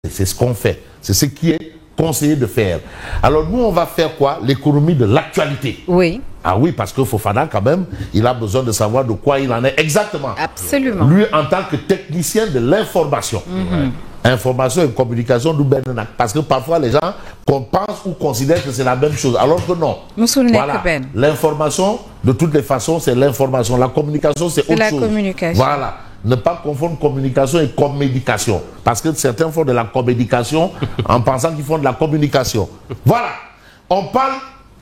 C'est ce qu'on fait. C'est ce qui est conseillé de faire. Alors nous, on va faire quoi? L'économie de l'actualité. Oui. Ah oui, parce que Fofana, quand même, il a besoin de savoir de quoi il en est exactement. Absolument. Lui, en tant que technicien de l'information. Information et communication du Benenak. Parce que parfois, les gens pensent ou considèrent que c'est la même chose, alors que non. Voilà. L'information, de toutes les façons, c'est l'information. La communication, c'est autre chose. Communication. Voilà. Ne pas confondre communication et commédication. Parce que certains font de la commédication en pensant qu'ils font de la communication. Voilà. On parle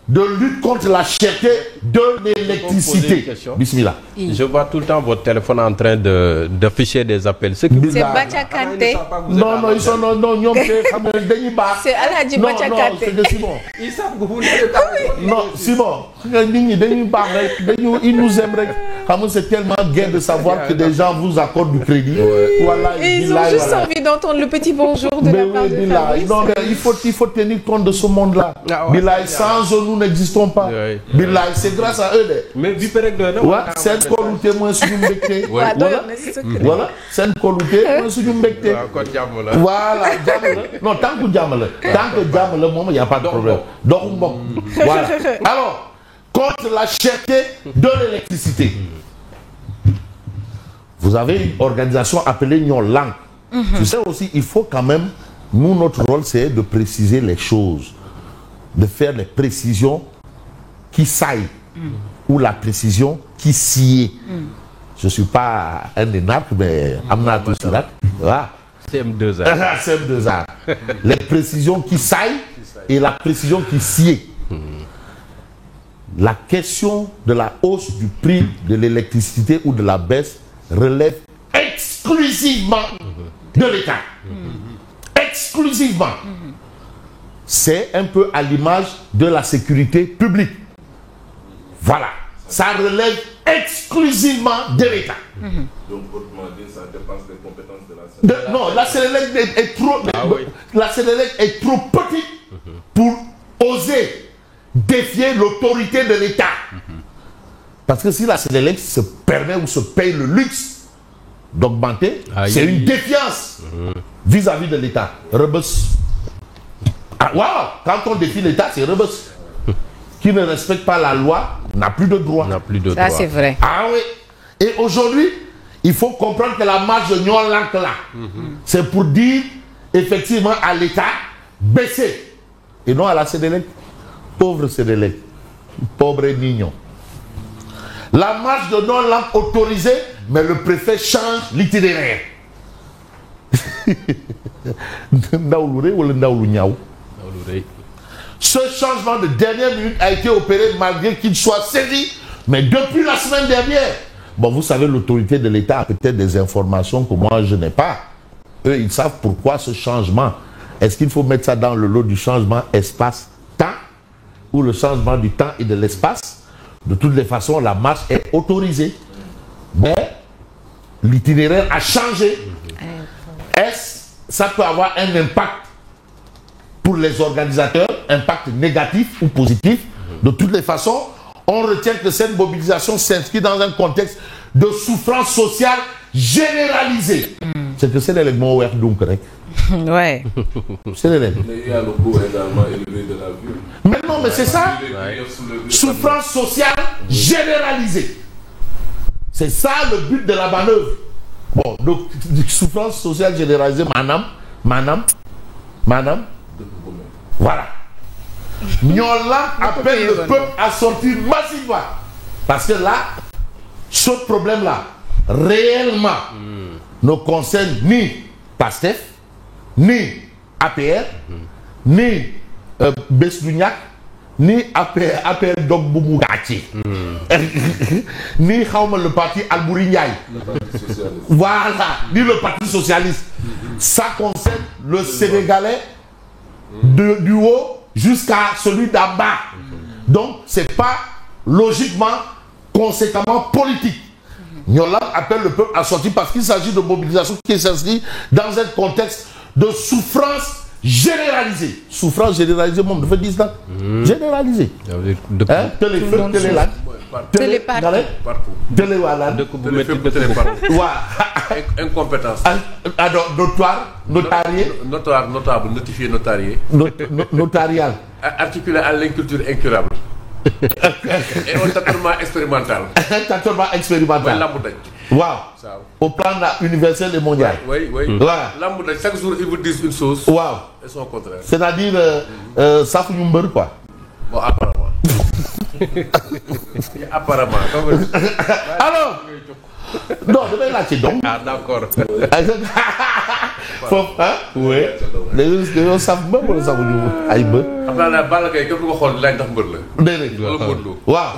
de lutte contre la cherté de l'électricité. Bismillah. Je vois tout le temps votre téléphone en train d'afficher des appels. C'est Bacha Kanté. Non, ils sont non, c'est Aladji Bacha Kanté. C'est Simon. Ils savent que vous n'avez pas. Non, Simon. Ils nous aimeraient. C'est tellement gai de savoir que des gens vous accordent du crédit. Voilà, et ils ont juste envie d'entendre le petit bonjour de la part de Fabrice. Non, mais il faut tenir compte de ce monde-là. Bilal, sans eux, nous n'existons pas. Bilal, c'est grâce à eux. Mais c'est un coluté moins sur une bectée. Voilà, c'est un coluté moins sur une bectée. Voilà, non, tant que Djamala, il n'y a pas de problème. Donc, bon, voilà. Alors, contre la cherté de l'électricité. Vous avez une organisation appelée Nyon Lang. Tu sais aussi, il faut quand même, nous, notre rôle, c'est de préciser les choses, de faire les précisions qui saillent, ou la précision qui scie. Je ne suis pas un énarque, mais Amna Toussirak. Voilà. CM2A. CM2A. Les précisions qui saillent et la précision qui scie. La question de la hausse du prix de l'électricité ou de la baisse relève exclusivement de l'État. Exclusivement. C'est un peu à l'image de la sécurité publique. Voilà. Ça relève exclusivement de l'État. Donc, autrement dit, ça dépasse les compétences de la Sénélec. Non, la Sénélec est trop... La Sénélec est trop petite pour oser défier l'autorité de l'État. Parce que si la Sénélec se permet ou se paye le luxe d'augmenter, c'est une défiance vis-à-vis de l'État. Rebus. Ah, wow, quand on défie l'État, c'est Rebus. Qui ne respecte pas la loi n'a plus de droit. Ça, c'est vrai. Ah oui. Et aujourd'hui, il faut comprendre que la marche de Nyon Lang là, c'est pour dire effectivement à l'État, baisser. Et non à la Sénélec. Pauvre Sénélec. Pauvre Nignon. La marche de Nyon Lang autorisée, mais le préfet change l'itinéraire. Ce changement de dernière minute a été opéré malgré qu'il soit saisi, mais depuis la semaine dernière. Bon, vous savez, l'autorité de l'État a peut-être des informations que moi je n'ai pas. Eux, ils savent pourquoi ce changement. Est-ce qu'il faut mettre ça dans le lot du changement espace-temps ou le changement du temps et de l'espace? De toutes les façons, la marche est autorisée. Mais l'itinéraire a changé. Ça peut avoir un impact pour les organisateurs, impact négatif ou positif. De toutes les façons, on retient que cette mobilisation s'inscrit dans un contexte de souffrance sociale généralisée. C'est que c'est l'élément ouvert donc. Ouais. C'est l'élément. Mais il y a le coût également élevé de la vie. Mais non, mais c'est ça. Souffrance sociale généralisée. C'est ça le but de la manœuvre. Bon, donc, souffrance sociale généralisée, madame. Voilà. Nyon Lang appelle le peuple à sortir massivement. Parce que là, ce problème-là, réellement, ne concerne ni PASTEF, ni APR, ni Bessouniak, ni APR Dogboumougachi, ni le parti Albouri Ndiaye. Voilà, ni le parti socialiste. Ça concerne le Sénégalais du haut jusqu'à celui d'en bas. Donc, c'est pas logiquement, conséquemment politique. Nyon Lang appelle le peuple à sortir parce qu'il s'agit de mobilisation qui s'inscrit dans un contexte de souffrance généralisée. Souffrance généralisée, mon, de fait 10 ans. Généralisée. Que les feux, que les lacs. télé partout. Télé voilà. Incompétence. Notoire, notable, notifié, notarié. Notarial. Articulé à l'inculture incurable. Et un tâtonnement expérimental. Un tâtonnement expérimental. Wow. Au plan universel et mondial. Oui. Voilà. Chaque jour, ils vous disent une chose. Wow. Et son contraire. C'est-à-dire, ça fait une beurre, quoi. Bon, apparemment. Apparemment. Alors, non, demain là, c'est donc. Ah, d'accord. Faut, hein? Oui. Les gens savent même pas ça vous ay beurre. Après la balle kay képp ko xol lañ tax mbeur la. Déedéet. Waaw.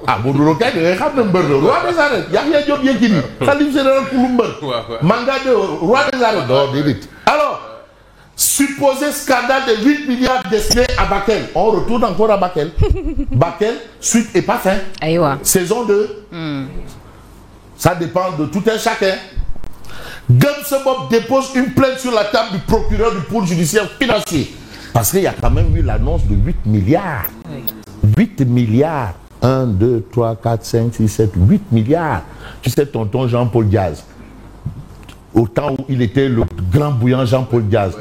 Ah Modou Lo kay nga xam ne mbeur la. Roi des arènes. Yahya Diop Yékini. Khalife général pour mbeur. Manga de roi des arènes. Non, déedéet. Alors, supposé scandale de 8 milliards destinés à Bakel. On retourne encore à Bakel. Bakel, suite et pas fin. Aïwa. Saison 2. Ça dépend de tout un chacun. Gamsebob dépose une plainte sur la table du procureur du pôle judiciaire financier. Parce qu'il y a quand même eu l'annonce de 8 milliards. Oui. 8 milliards. 1, 2, 3, 4, 5, 6, 7, 8 milliards. Tu sais, tonton Jean-Paul Diaz, au temps où il était le grand bouillant Jean-Paul Diaz,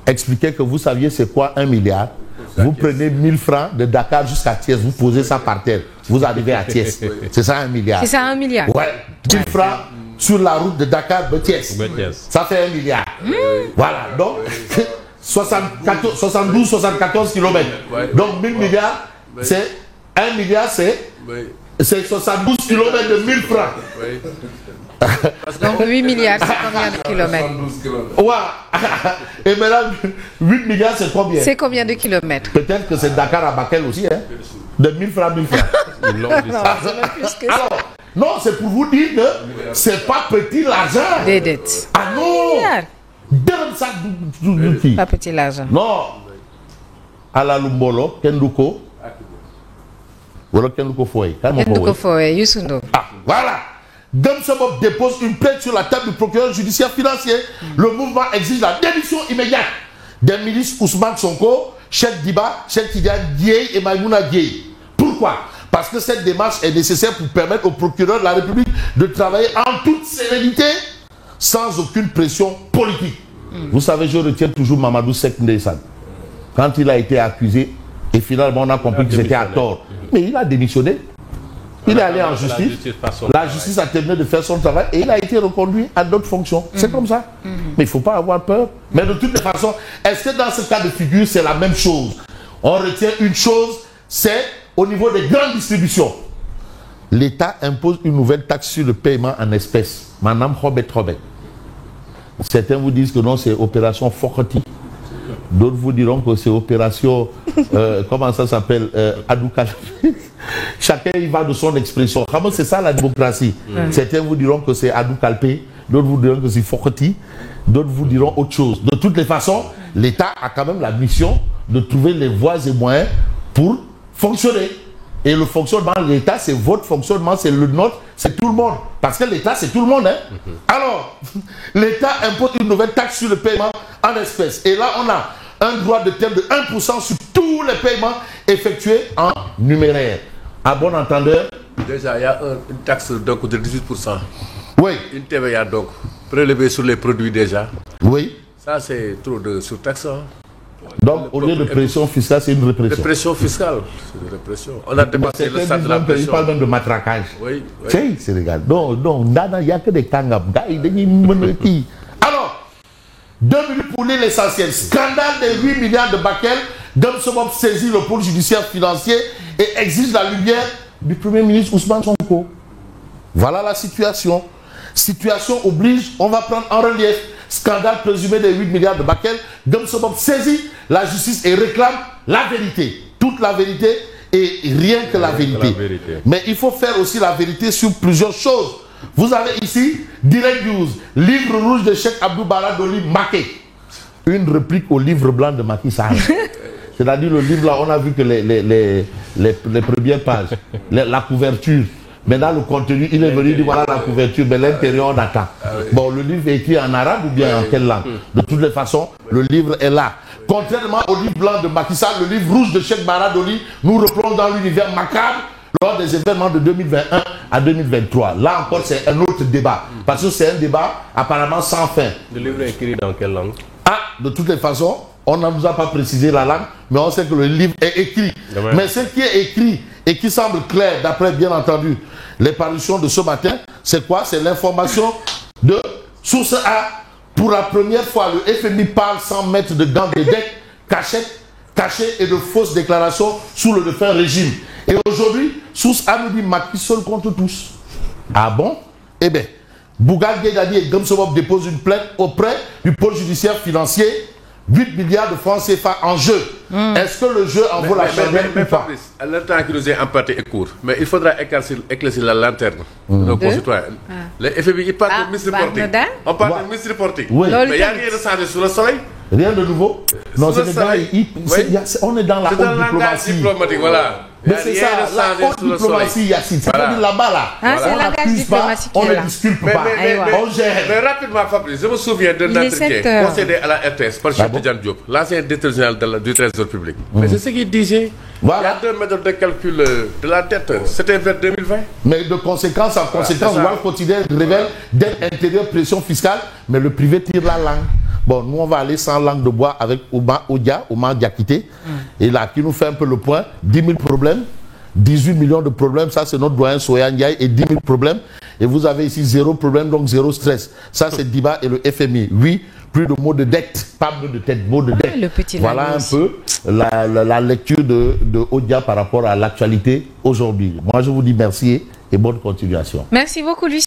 expliquait que vous saviez c'est quoi 1 milliard. Vous prenez 1000 francs de Dakar jusqu'à Thiès, vous posez ça par terre, vous arrivez à Thiès. C'est ça 1 milliard. C'est ça 1 milliard. Ouais. 1000 francs sur la route de Dakar à Thiès. Ça fait 1 milliard. Voilà. Donc, 72, 74 kilomètres. Donc 1000 milliards, c'est 1 milliard, c'est 72 kilomètres de 1000 francs. Donc 8 milliards, c'est combien de kilomètres? Ouais. Et maintenant, 8 milliards, c'est combien? C'est combien de kilomètres? Peut-être que c'est Dakar à Bakel aussi, hein? De 1000 francs, 1000 francs. Non, c'est même plus que ça. Alors, non, c'est pour vous dire que c'est pas petit l'argent. Des dettes. Ah non! Ça, pas petit l'argent. Non. À la Lumbolo, Kenduko. Voilà Kenduko Foye. Kenduko Foye, Youssou Ndour. Ah, voilà. Gamsebob dépose une plainte sur la table du procureur judiciaire financier. Le mouvement exige la démission immédiate des ministres Ousmane Sonko, Cheikh Diba, Cheikh Tidiane Dièye et Maïmouna Dièye. Pourquoi? Parce que cette démarche est nécessaire pour permettre au procureur de la République de travailler en toute sérénité, sans aucune pression politique. Vous savez, je retiens toujours Mamadou Seck Ndeysane. Quand il a été accusé, et finalement on a compris que c'était à tort. Mais il a démissionné. Il est allé en justice. La justice a terminé de faire son travail et il a été reconduit à d'autres fonctions. C'est comme ça. Mais il ne faut pas avoir peur. Mais de toutes les façons, est-ce que dans ce cas de figure, c'est la même chose? On retient une chose, c'est au niveau des grandes distributions. L'État impose une nouvelle taxe sur le paiement en espèces. Madame Robert. Certains vous disent que non, c'est opération Fokoti. D'autres vous diront que c'est opération, comment ça s'appelle, Adoukal. Chacun il va de son expression. C'est ça la démocratie. Certains vous diront que c'est Adoukalpé, d'autres vous diront que c'est Fokoti, d'autres vous diront autre chose. De toutes les façons, l'État a quand même la mission de trouver les voies et moyens pour fonctionner. Et le fonctionnement de l'État, c'est votre fonctionnement, c'est le nôtre, c'est tout le monde. Parce que l'État, c'est tout le monde. Hein? Alors, l'État impose une nouvelle taxe sur le paiement en espèces. Et là, on a un droit de thème de 1% sur tous les paiements effectués en numéraire. À bon entendeur. Déjà, il y a une taxe donc de 18%. Oui. Une TVA donc prélevée sur les produits déjà. Oui. Ça, c'est trop de surtaxe. Hein? Donc, au lieu de pression fiscale, c'est une répression. Répression fiscale, c'est une répression. On a dépassé le stade de la pression. Il parle même de matraquage. Oui. C'est Sénégal. Non, il n'y a que des kangam. Alors, 2 minutes pour lire l'essentiel. Scandale des 8 milliards de Bakel. Gamsebob saisit le pôle judiciaire financier et exige la lumière du Premier ministre Ousmane Sonko. Voilà la situation. Situation oblige, on va prendre en relief. Scandale présumé des 8 milliards de Bakel. Gamsebob saisit la justice et réclame la vérité. Toute la vérité et rien que la vérité. Mais il faut faire aussi la vérité sur plusieurs choses. Vous avez ici Direct News, livre rouge de Cheikh Abdou Bara Dolly Maké. Une réplique au livre blanc de Macky Sall. C'est-à-dire le livre là, on a vu que les premières pages, la couverture. Maintenant, le contenu, il est venu dire voilà la couverture, mais l'intérieur, on attend. Bon, le livre est écrit en arabe ou bien en quelle langue? De toutes les façons, le livre est là. Contrairement au livre blanc de Macky Sall, le livre rouge de Cheikh Bara Dolly nous replonge dans l'univers macabre lors des événements de 2021 à 2023. Là encore, c'est un autre débat. Parce que c'est un débat apparemment sans fin. Le livre est écrit dans quelle langue? Ah, de toutes les façons, on ne nous a pas précisé la langue, mais on sait que le livre est écrit. Mais ce qui est écrit et qui semble clair, d'après bien entendu les parutions de ce matin, c'est quoi? C'est l'information de source A. Pour la première fois, le FMI parle sans mettre de gants de dette, cachées et de fausses déclarations sous le défunt régime. Et aujourd'hui, source A nous dit Macky seul contre tous. Ah bon? Eh bien, Bougal Guedadi et Gamsobop déposent une plainte auprès du pôle judiciaire financier. 8 milliards de francs CFA en jeu. Est-ce que le jeu en vaut la chandelle ou pas? Le temps qui nous est emprunté est court. Mais il faudra éclaircir la lanterne de nos concitoyens. Le FMI, il parle de misreporting. On parle de misreporting. Oui. Mais il n'y a rien de changé sous le soleil. Rien de nouveau? Non, c'est on est dans la haute diplomatie. Voilà. Mais c'est ça, la haute diplomatie, Yacine. C'est pas là-bas, là. C'est le langage diplomatique. On ne discute pas. On gère. Mais rapidement, Fabrice, je me souviens d'un entretien concédé à la RTS par Cheikh Tidiane Diop, l'ancien directeur général du Trésor public. Mais c'est ce qu'il disait. Il y a 2 méthodes de calcul de la dette. C'était vers 2020. Mais de conséquence en conséquence, Walf Quotidien révèle dette intérieure, pression fiscale, mais le privé tire la langue. Bon, nous, on va aller sans langue de bois avec Oumar Diakité. Et là, qui nous fait un peu le point. 10 000 problèmes, 18 millions de problèmes. Ça, c'est notre doyen Soya Ndiaye. Et 10 000 problèmes. Et vous avez ici 0 problème, donc 0 stress. Ça, c'est Diba et le FMI. Oui, plus de mots de dette. Pas de tête, mots de dette. Voilà un peu la lecture de Odia par rapport à l'actualité aujourd'hui. Moi, je vous dis merci et bonne continuation. Merci beaucoup, Lucie.